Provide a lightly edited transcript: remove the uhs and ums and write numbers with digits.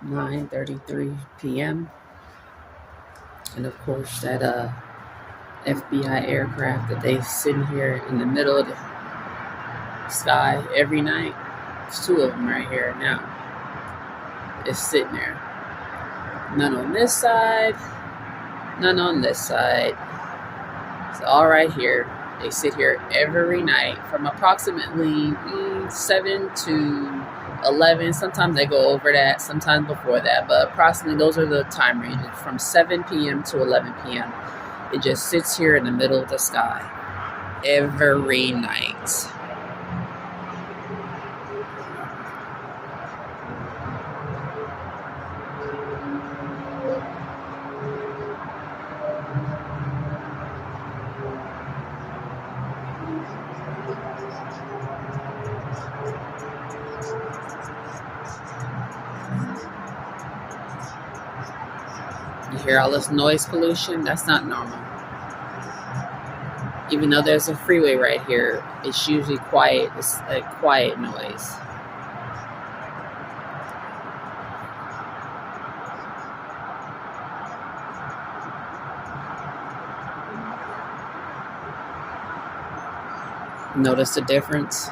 9:33 p.m. And of course, that FBI aircraft that they sitting here in the middle of the sky every night. There's two of them right here now. It's sitting there. None on this side, none on this side. It's all right here. They sit here every night from approximately 7 to 11. Sometimes they go over that, sometimes before that, but approximately those are the time ranges from 7 p.m. to 11 p.m. It just sits here in the middle of the sky every night. You hear all this noise pollution? That's not normal. Even though there's a freeway right here, it's usually quiet. It's a quiet noise. Notice the difference?